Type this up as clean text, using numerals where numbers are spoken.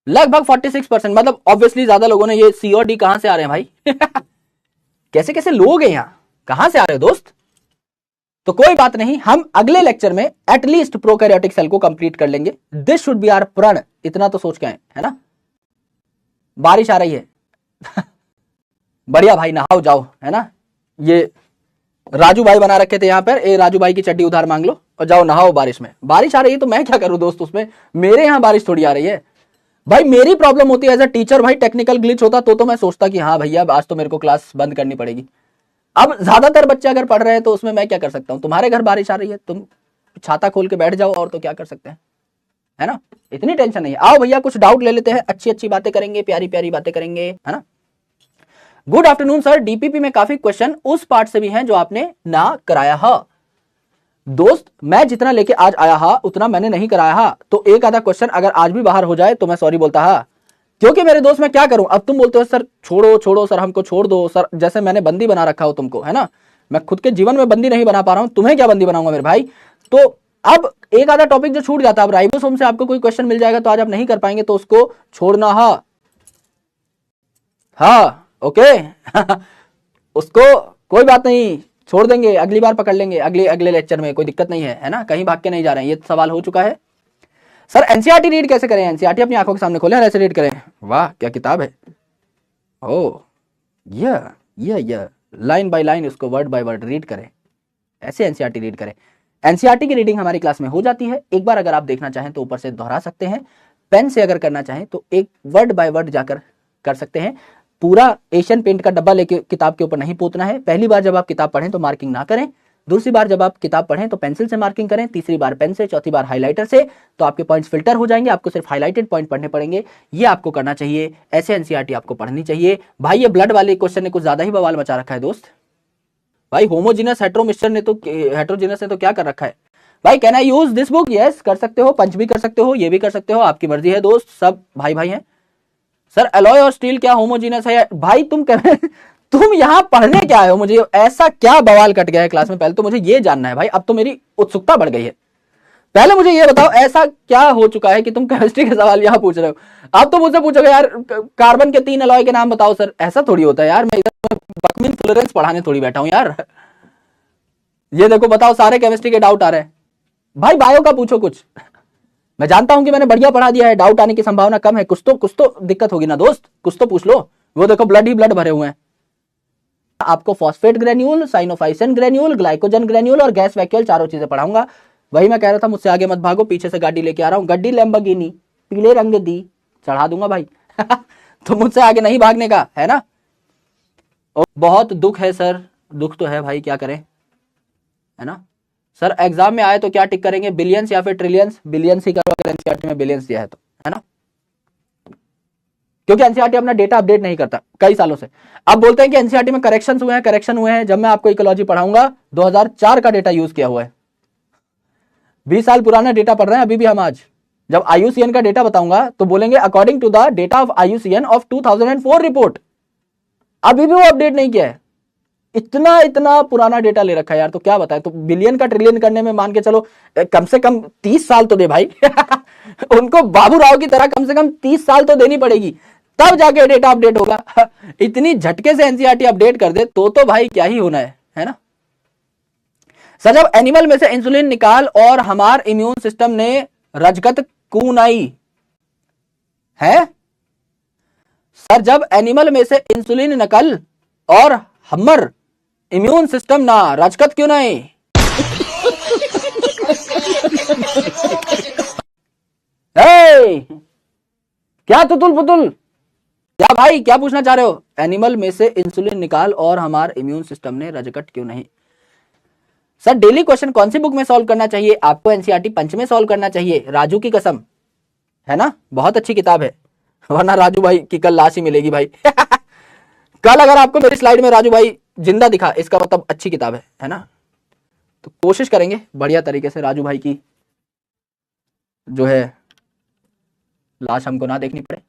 लगभग 46%, मतलब ऑब्वियसली ज्यादा लोगों ने ये सी और डी कहां से आ रहे हैं भाई कैसे कैसे लोग हैं यहां, कहां से आ रहे हो दोस्त। तो कोई बात नहीं, हम अगले लेक्चर में एटलीस्ट प्रोकैरियोटिक सेल को कंप्लीट कर लेंगे। दिस शुड बी आवर प्रण, इतना तो सोच के आए, है ना। बारिश आ रही है बढ़िया भाई, नहाओ जाओ, है ना। ये राजू भाई बना रखे थे यहाँ पर, ए राजू भाई की चड्डी उधार मांग लो और जाओ नहाओ बारिश में। बारिश आ रही है तो मैं क्या करूं दोस्त उसमें, मेरे यहाँ बारिश थोड़ी आ रही है भाई। मेरी प्रॉब्लम होती है एज अ टीचर भाई, टेक्निकल ग्लिच होता तो मैं सोचता कि हाँ भैया आज तो मेरे को क्लास बंद करनी पड़ेगी। अब ज्यादातर बच्चे अगर पढ़ रहे हैं तो उसमें मैं क्या कर सकता हूँ। तुम्हारे घर बारिश आ रही है, तुम छाता खोल के बैठ जाओ, और तो क्या कर सकते हैं, है ना। इतनी टेंशन नहीं है। आओ भैया कुछ डाउट ले लेते हैं, अच्छी अच्छी बातें करेंगे, प्यारी प्यारी बातें करेंगे, है ना। गुड आफ्टरनून सर, डीपीपी में काफी क्वेश्चन उस पार्ट से भी हैं जो आपने ना कराया है। दोस्त मैं जितना लेके आज आया हा उतना मैंने नहीं कराया हा, तो एक आधा क्वेश्चन अगर आज भी बाहर हो जाए तो मैं सॉरी बोलता हा। क्योंकि मेरे दोस्त मैं क्या करूं, अब तुम बोलते हो सर छोड़ो छोड़ो सर, हमको छोड़ दो सर, जैसे मैंने बंदी बना रखा हो तुमको, है ना। मैं खुद के जीवन में बंदी नहीं बना पा रहा हूं, तुम्हें क्या बंदी बनाऊंगा मेरे भाई। तो अब एक आधा टॉपिक जो छूट जाता है, अब राइबोसोम से आपको कोई क्वेश्चन मिल जाएगा तो आज आप नहीं कर पाएंगे, तो उसको छोड़ना हा। हाँ ओके उसको कोई बात नहीं, छोड़ देंगे, अगली बार पकड़ लेंगे, अगले लेक्चर में, कोई दिक्कत नहीं है ना। कहीं भाग के नहीं जा रहे हैं, ये सवाल हो चुका है। सर एनसीईआरटी रीड कैसे करें, एनसीईआरटी अपनी आंखों के सामने खोलें और ऐसे रीड करें। वाह क्या किताब है, ओ ये लाइन बाय लाइन उसको वर्ड बाय वर्ड रीड करें, ऐसे एनसीईआरटी रीड करें। एनसीईआरटी की रीडिंग हमारी क्लास में हो जाती है, एक बार अगर आप देखना चाहें तो ऊपर से दोहरा सकते हैं, पेन से अगर करना चाहें तो एक वर्ड बाय वर्ड जाकर कर सकते हैं। पूरा एशियन पेंट का डब्बा लेके किताब के ऊपर नहीं पोतना है। पहली बार जब आप किताब पढ़ें तो मार्किंग ना करें, दूसरी बार जब आप किताब पढ़ें तो पेंसिल से मार्किंग करें, तीसरी बार पेन से, चौथी बार हाइलाइटर से, तो आपके पॉइंट्स फिल्टर हो जाएंगे, आपको सिर्फ हाइलाइटेड पॉइंट पढ़ने पड़ेंगे। ये आपको करना चाहिए, ऐसे एनसीईआरटी आपको पढ़नी चाहिए भाई। ये ब्लड वाले क्वेश्चन ने कुछ ज्यादा ही बवाल मचा रखा है दोस्त। भाई होमोजीनस हेट्रोमिक्सचर ने तो, हेट्रोजीनस ने तो क्या कर रखा है भाई। Can I use this book, yes कर सकते हो, पंच भी कर सकते हो, ये भी कर सकते हो, आपकी मर्जी है दोस्त, सब भाई भाई हैं। सर एलॉय और स्टील क्या होमोजीनस है भाई, तुम यहां पढ़ने क्या आए हो, मुझे ऐसा क्या बवाल कट गया है क्लास में, पहले तो मुझे ये जानना है भाई। अब तो मेरी उत्सुकता बढ़ गई है, पहले मुझे ये बताओ ऐसा क्या हो चुका है कि तुम केमिस्ट्री के सवाल यहां पूछ रहे हो। अब तो मुझसे पूछोगे यार कार्बन के 3 एलॉय के नाम बताओ सर, ऐसा थोड़ी होता है यार, मैं इधर बकमिन फ्लोरेंस पढ़ाने थोड़ी बैठा हूं यार। ये देखो बताओ, सारे केमिस्ट्री के डाउट आ रहे हैं भाई, बायो का पूछो कुछ। मैं जानता हूं कि मैंने बढ़िया पढ़ा दिया है, डाउट आने की संभावना कम है, कुछ तो दिक्कत होगी ना दोस्त, कुछ तो पूछ लो। वो देखो ब्लड ही ब्लड भरे हुए हैं। आपको phosphate granule, cyanophycin granule, glycogen granule और गैस वैक्यूल चारों चीजें पढ़ाऊंगा। वही मैं कह रहा था, मुझसे आगे मत भागो, पीछे से गाड़ी लेके आ रहा हूं, गड्डी लैम्बोर्गिनी पीले रंग दी, चढ़ा दूंगा भाई तो मुझसे आगे नहीं भागने का, है ना। बहुत दुख है सर, दुख तो है भाई, क्या करें, है ना। सर एग्जाम में आए तो क्या टिक करेंगे, बिलियंस या फिर ट्रिलियंस, बिलियंस ही करो अगर एनसीईआरटी में बिलियंस दिया है तो, है ना। क्योंकि एनसीईआरटी अपना डेटा अपडेट नहीं करता कई सालों से। अब बोलते हैं कि एनसीईआरटी में करेक्शन हुए हैं, जब मैं आपको इकोलॉजी पढ़ाऊंगा 2004 का डेटा यूज किया हुआ है, 20 साल पुराना डेटा पढ़ रहे हैं अभी भी हम आज। जब आईयूसीएन का डेटा बताऊंगा तो बोलेंगे according to the data of IUCN of 2004 report, अभी भी वो अपडेट नहीं किया है। इतना पुराना डेटा ले रखा है यार, तो क्या बताए। तो बिलियन का ट्रिलियन करने में मान के चलो कम से कम 30 साल तो दे भाई उनको बाबू राव की तरह कम से कम 30 साल तो देनी पड़ेगी, तब जाके डेटा अपडेट होगा इतनी झटके से एनसीईआरटी अपडेट कर दे तो भाई क्या ही होना है ना। सर जब एनिमल में से इंसुलिन निकाल और हमार इम्यून सिस्टम ने रजकत कूनाई है। सर जब एनिमल में से इंसुलिन निकल और हमर इम्यून सिस्टम ना रजकत क्यों नहीं क्या तुतुल पुतुल, क्या भाई क्या पूछना चाह रहे हो। एनिमल में से इंसुलिन निकाल और हमार इम्यून सिस्टम ने रजकट क्यों नहीं। सर डेली क्वेश्चन कौन सी बुक में सॉल्व करना चाहिए, आपको एनसीईआरटी पंच में सॉल्व करना चाहिए, राजू की कसम, है ना, बहुत अच्छी किताब है, वरना राजू भाई की कल लाश ही मिलेगी भाई कल अगर आपको मेरी स्लाइड में राजू भाई जिंदा दिखा, इसका मतलब अच्छी किताब है ना। तो कोशिश करेंगे बढ़िया तरीके से राजू भाई की जो है लाश हमको ना देखनी पड़े।